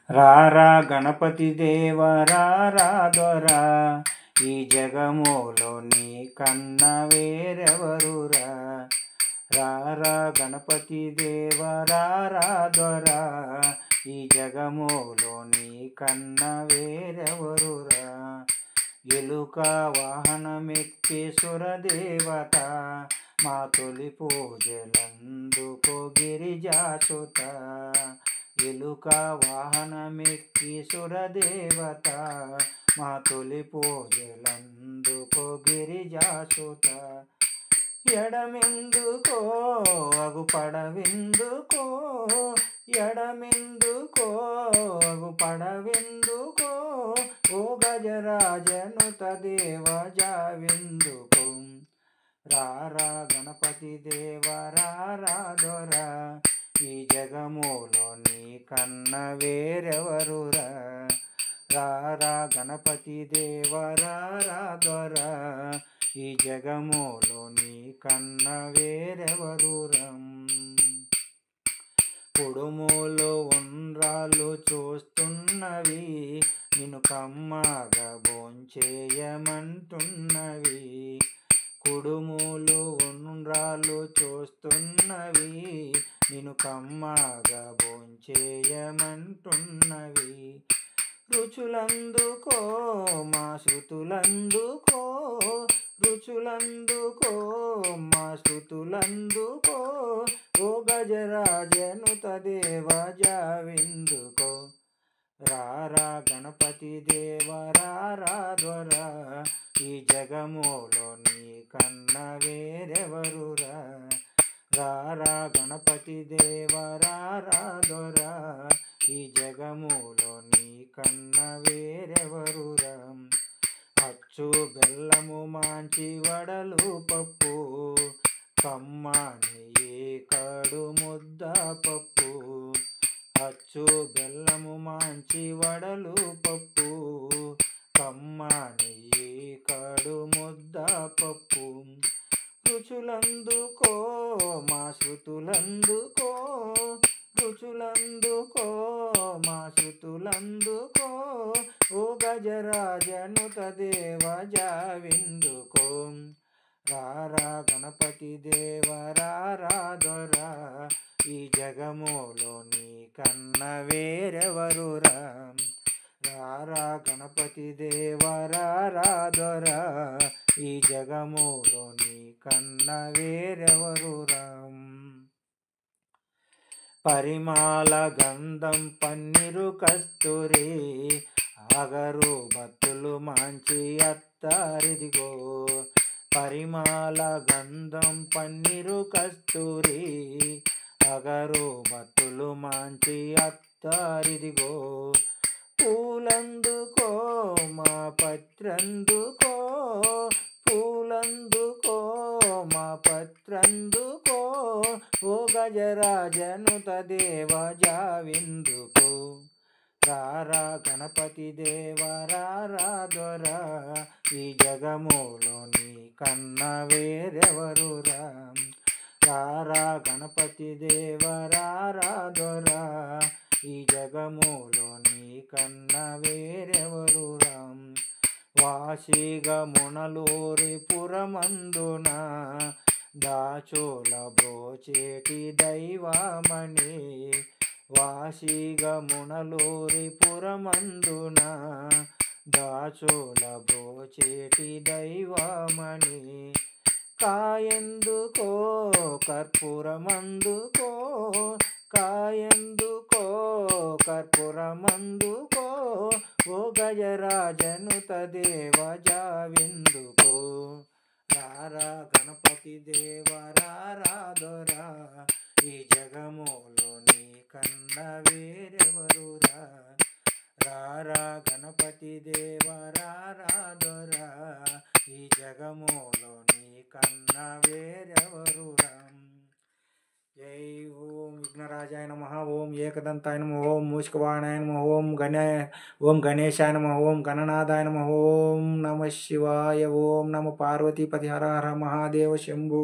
రారా గణపతి దేవ రారా దొరా, ఈ జగములో నీ కన్న వేరెవరురా. రారా గణపతి దేవ రారా దొరా, ఈ జగములో నీ కన్న వేరెవరురా. ఎలుక వాహనమెక్కి సురదేవత, మా తొలి పూజలందుకో గిరిజాసుత. ఎలుక వాహనమెక్కి సురదేవత, మా తొలి పూజలందుకో గిరిజాసుత. ఎడమెందుకో అగు పడవెందుకో, ఎడమెందుకో అగు పడవెందుకో, ఓ గజరాజనుత దేవ జావెందుకో. రారా గణపతి దేవ రారా దొరా, ఈ జగములో నీ కన్న వేరెవరురా. రారా గణపతి దేవ రారా దొరా, ఈ జగములో నీ కన్న వేరెవరురా. కుడుములు ఉండ్రాళ్ళు చూస్తున్నవి, నిన్ను కమ్మగా భోంచేయమంటున్నవి. కుడుములు ఉండ్రాళ్ళు చూస్తున్నవి, నిన్ను కమ్మగా భోంచేయమంటున్నవి. రుచులందుకో మా శృతులందుకో, రుచులందుకో మా శృతులందుకో, ఓ గజరాజనుత దేవ జావెందుకో. రారా గణపతి దేవ రారా దొరా, ఈ జగములో నీ కన్న వేరెవరురా. రారా గణపతి దేవ రారా దొరా, ఈ జగములో నీ కన్న వేరెవరురా. అచ్చు బెల్లము మాంచి వడలు పప్పు, కమ్మని కడు ముద్ద పప్పు. అచ్చు బెల్లము మాంచి వడలు పప్పు, కమ్మని కడు ముద్ద పప్పు. రుచులందుకో మా శృతులందుకో, రుచులందుకో మా శృతులందుకో, ఓ గజరాజనుత దేవ జావెందుకో. రారా గణపతి దేవ రారా దొరా, ఈ జగములో నీ కన్న వేరెవరురా. రారా గణపతి దేవ రారా దొరా, ఈ జగములో నీ కన్న వేరెవరురా. పరిమాల గంధం పన్నీరు కస్తూరి, అగరు బత్తులు మాంచి అత్తారిదిగో. పరిమాల గంధం పన్నీరు కస్తూరి, అగరు బత్తులు మాంచి అత్తారిదిగో. పూలందుకో మా పత్రందుకో, పూలందుకో మా పత్రందుకో, ఓ గజరాజనుత దేవ జావెందుకో. రారా గణపతి దేవ రారా దొరా, ఈ జగములో నీ కన్న వేరెవరురా. రారా గణపతి దేవ రారా దొరా, ఈ జగములో నీ కన్న వేరెవరురా. వాసిగా మునలూరి పురమందున, దాచోల బ్రోచేటి దైవమణి. వాసిగా మునలూరి పురమందున, దాచోల బ్రోచేటి దైవమణి. కాయందుకో కర్పూరమందుకో, కాయందుకో కర్పూరమందుకో, ఓ గజరాజనుత దేవ జావెందుకో. రారా గణపతి దేవ రారా దొరా, ఈ జగములో నీ కన్న వేరెవరురా. రారా గణపతి దేవ రారా దొరా, ఈ జగములో నీ కన్న వేరెవరురా. జై ఓం విఘ్నరాజాయ నమః, ఓం ఏకదంతాయ నమః, ఓం మూషికవాహనాయ నమః, ఓం గణేశాయ నమః, ఓం గణనాథాయ నమః, ఓం నమః శివాయ, ఓం నమః పార్వతీపతి హర హర మహాదేవ శంభో.